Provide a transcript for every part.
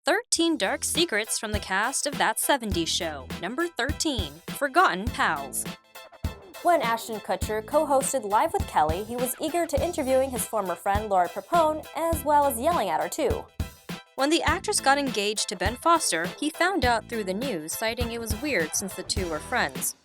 13 Dark Secrets from the cast of That 70's Show. Number 13. Forgotten Pals. When Ashton Kutcher co-hosted Live with Kelly, he was eager to interviewing his former friend Laura Prepon, as well as yelling at her too. When the actress got engaged to Ben Foster, he found out through the news, citing it was weird since the two were friends.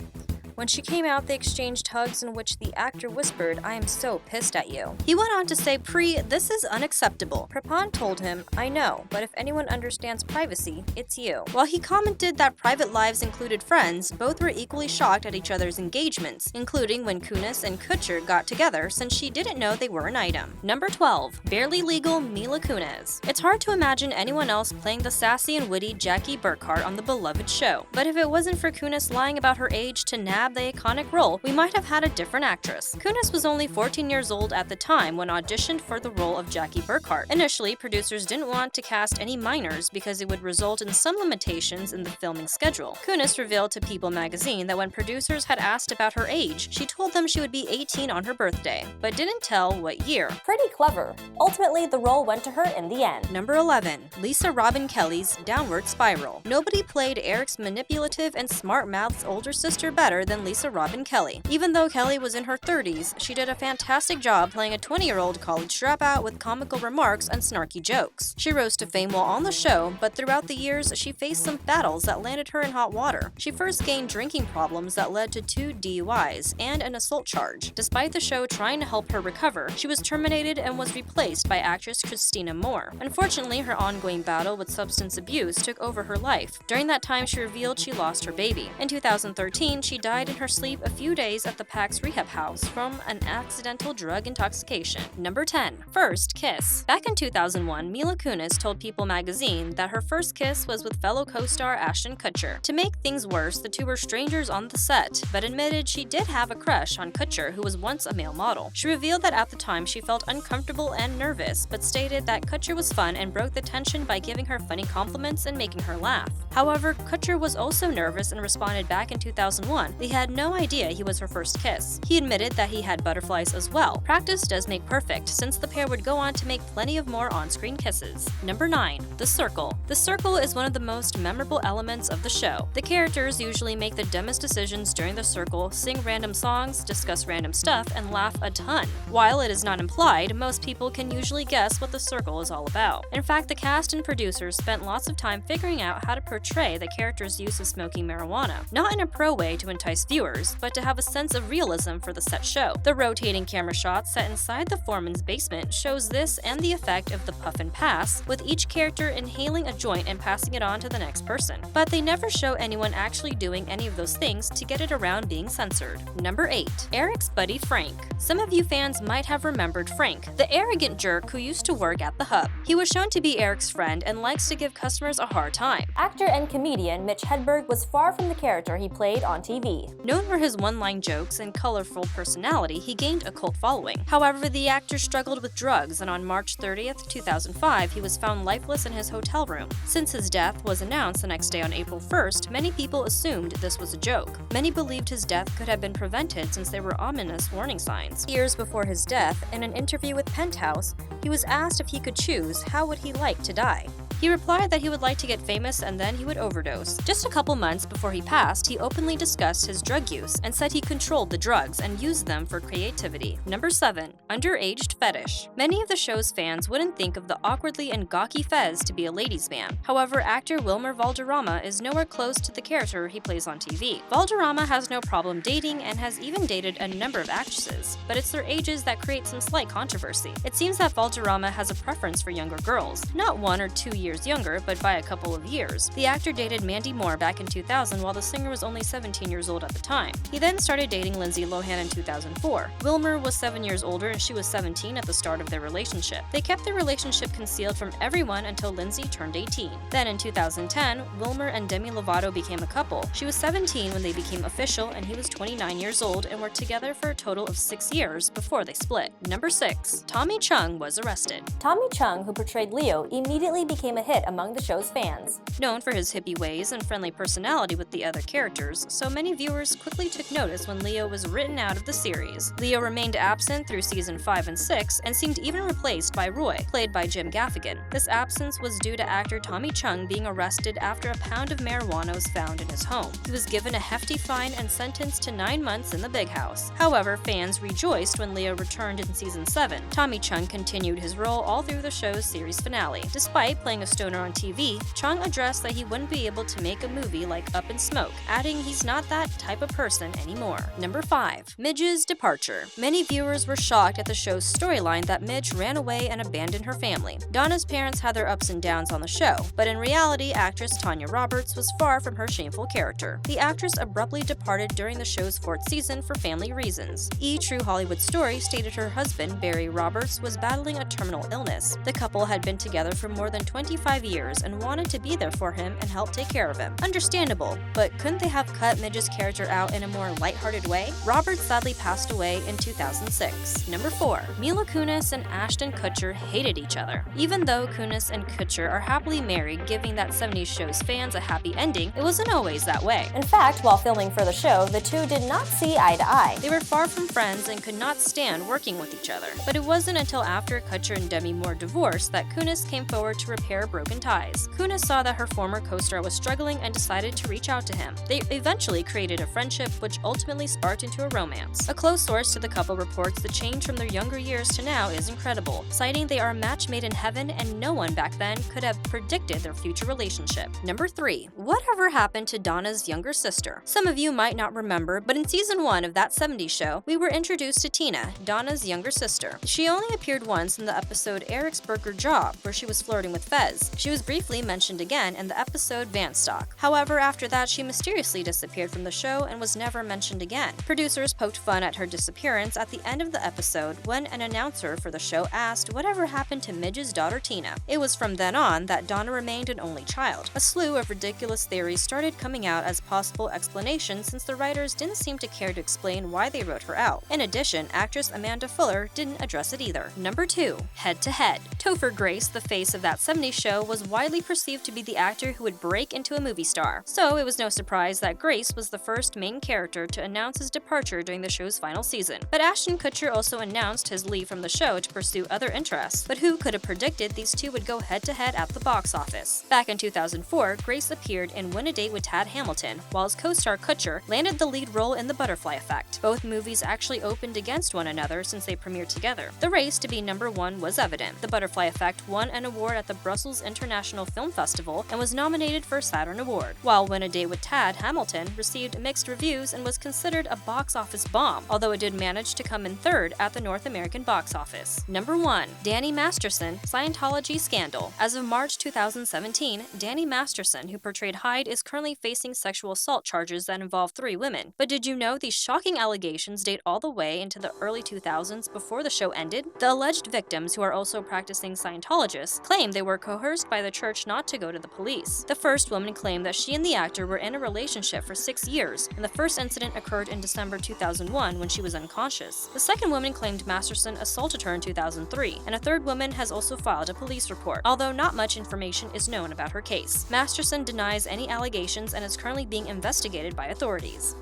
When she came out, they exchanged hugs in which the actor whispered, "I am so pissed at you." He went on to say, "This is unacceptable." Prepon told him, "I know, but if anyone understands privacy, it's you." While he commented that private lives included friends, both were equally shocked at each other's engagements, including when Kunis and Kutcher got together since she didn't know they were an item. Number 12. Barely Legal Mila Kunis. It's hard to imagine anyone else playing the sassy and witty Jackie Burkhart on the beloved show, but if it wasn't for Kunis lying about her age to nab the iconic role, we might have had a different actress. Kunis was only 14 years old at the time when auditioned for the role of Jackie Burkhart. Initially, producers didn't want to cast any minors because it would result in some limitations in the filming schedule. Kunis revealed to People magazine that when producers had asked about her age, she told them she would be 18 on her birthday, but didn't tell what year. Pretty clever. Ultimately, the role went to her in the end. Number 11. Lisa Robin Kelly's Downward Spiral. Nobody played Eric's manipulative and smart-mouthed older sister better than Lisa Robin Kelly. Even though Kelly was in her 30s, she did a fantastic job playing a 20-year-old college dropout with comical remarks and snarky jokes. She rose to fame while on the show, but throughout the years, she faced some battles that landed her in hot water. She first gained drinking problems that led to 2 DUIs and an assault charge. Despite the show trying to help her recover, she was terminated and was replaced by actress Christina Moore. Unfortunately, her ongoing battle with substance abuse took over her life. During that time, she revealed she lost her baby. In 2013, she died in her sleep a few days at the PAX rehab house from an accidental drug intoxication. Number 10. First Kiss. Back in 2001, Mila Kunis told People magazine that her first kiss was with fellow co-star Ashton Kutcher. To make things worse, the two were strangers on the set, but admitted she did have a crush on Kutcher, who was once a male model. She revealed that at the time she felt uncomfortable and nervous, but stated that Kutcher was fun and broke the tension by giving her funny compliments and making her laugh. However, Kutcher was also nervous and responded back in 2001 that he had no idea he was her first kiss. He admitted that he had butterflies as well. Practice does make perfect, since the pair would go on to make plenty of more on-screen kisses. Number 9. The Circle. The Circle is one of the most memorable elements of the show. The characters usually make the dumbest decisions during the circle, sing random songs, discuss random stuff, and laugh a ton. While it is not implied, most people can usually guess what the circle is all about. In fact, the cast and producers spent lots of time figuring out how to portray the characters' use of smoking marijuana, not in a pro way to entice viewers, but to have a sense of realism for the set show. The rotating camera shots set inside the foreman's basement shows this and the effect of the puff and pass, with each character inhaling a joint and passing it on to the next person. But they never show anyone actually doing any of those things to get it around being censored. Number 8. Eric's buddy Frank. Some of you fans might have remembered Frank, the arrogant jerk who used to work at the Hub. He was shown to be Eric's friend and likes to give customers a hard time. Actor and comedian Mitch Hedberg was far from the character he played on TV. Known for his one-line jokes and colorful personality, he gained a cult following. However, the actor struggled with drugs, and on March 30th, 2005, he was found lifeless in his hotel room. Since his death was announced the next day on April 1st, many people assumed this was a joke. Many believed his death could have been prevented since there were ominous warning signs. Years before his death, in an interview with Penthouse, he was asked if he could choose, how would he like to die? He replied that he would like to get famous and then he would overdose. Just a couple months before he passed, he openly discussed his drug use and said he controlled the drugs and used them for creativity. Number 7. Underaged Fetish. Many of the show's fans wouldn't think of the awkwardly and gawky Fez to be a ladies' man. However, actor Wilmer Valderrama is nowhere close to the character he plays on TV. Valderrama has no problem dating and has even dated a number of actresses, but it's their ages that create some slight controversy. It seems that Valderrama has a preference for younger girls, not 1 or 2 years younger, but by a couple of years. The actor dated Mandy Moore back in 2000 while the singer was only 17 years old at the time. He then started dating Lindsay Lohan in 2004. Wilmer was 7 years older and she was 17 at the start of their relationship. They kept their relationship concealed from everyone until Lindsay turned 18. Then in 2010, Wilmer and Demi Lovato became a couple. She was 17 when they became official and he was 29 years old and were together for a total of 6 years before they split. Number 6. Tommy Chong was arrested. Tommy Chong, who portrayed Leo, immediately became a hit among the show's fans. Known for his hippie ways and friendly personality with the other characters, so many viewers quickly took notice when Leo was written out of the series. Leo remained absent through season 5 and 6 and seemed even replaced by Roy, played by Jim Gaffigan. This absence was due to actor Tommy Chong being arrested after a pound of marijuana was found in his home. He was given a hefty fine and sentenced to 9 months in the big house. However, fans rejoiced when Leo returned in season 7. Tommy Chong continued his role all through the show's series finale. Despite playing a stoner on TV, Chong addressed that he wouldn't be able to make a movie like Up in Smoke, adding he's not that type of person anymore. Number 5. Midge's departure. Many viewers were shocked at the show's storyline that Midge ran away and abandoned her family. Donna's parents had their ups and downs on the show, but in reality, actress Tanya Roberts was far from her shameful character. The actress abruptly departed during the show's 4th season for family reasons. True Hollywood Story stated her husband, Barry Roberts, was battling a terminal illness. The couple had been together for more than 25 years and wanted to be there for him and help take care of him. Understandable, but couldn't they have cut Midge's character out in a more lighthearted way? Roberts sadly passed away in 2006. Number 4. Mila Kunis and Ashton Kutcher hated each other. Even though Kunis and Kutcher are happily married, giving that 70's show's fans a happy ending, it wasn't always that way. In fact, while filming for the show, the two did not see eye to eye. They were far from friends and could not stand working with each other. But it wasn't until after Kutcher and Demi Moore divorced that Kunis came forward to repair broken ties. Kunis saw that her former co-star was struggling and decided to reach out to him. They eventually created a friendship, which ultimately sparked into a romance. A close source to the couple reports the change from their younger years to now is incredible, citing they are a match made in heaven and no one back then could have predicted their future relationship. Number 3. Whatever happened to Donna's younger sister? Some of you might not remember, but in season 1 of That 70's Show, we were introduced to Tina, Donna's younger sister. She only appeared once in the episode Eric's Burger Job, where she was flirting with Fez. She was briefly mentioned again in the episode Van Stock. However, after that, she mysteriously disappeared from the show and was never mentioned again. Producers poked fun at her disappearance at the end of the episode when an announcer for the show asked whatever happened to Midge's daughter Tina. It was from then on that Donna remained an only child. A slew of ridiculous theories started coming out as possible explanations since the writers didn't seem to care to explain why they wrote her out. In addition, actress Amanda Fuller didn't address it either. Number 2. Head-to-head. Topher Grace, the face of That 70's Show, was widely perceived to be the actor who would break into a movie star. So it was no surprise that Grace was the first main character to announce his departure during the show's final season. But Ashton Kutcher also announced his leave from the show to pursue other interests. But who could have predicted these two would go head-to-head at the box office? Back in 2004, Grace appeared in Win a Date with Tad Hamilton, while his co-star Kutcher landed the lead role in The Butterfly Effect. Both movies actually opened against one another since they premiered together. The race to be number 1 was evident. The Butterfly Effect won an award at the Brussels International Film Festival and was nominated for a Saturn Award, while Win a Date with Tad Hamilton received mixed reviews and was considered a box office bomb, although it did manage to come in 3rd at the North American box office. Number 1. Danny Masterson, Scientology Scandal. As of March 2017, Danny Masterson, who portrayed Hyde, is currently facing sexual assault charges that involve 3 women. But did you know these shocking allegations date all the way into the early 2000s before the show ended? The alleged victims, who are also practicing Scientologists, claim they were coerced by the church not to go to the police. The first woman claimed that she and the actor were in a relationship for 6 years, and the first incident occurred in December 2001 when she was unconscious. The second woman claimed Masterson assaulted her in 2003, and a third woman has also filed a police report, although not much information is known about her case. Masterson denies any allegations and is currently being investigated by authorities.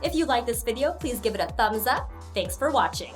If you like this video, please give it a thumbs up. Thanks for watching.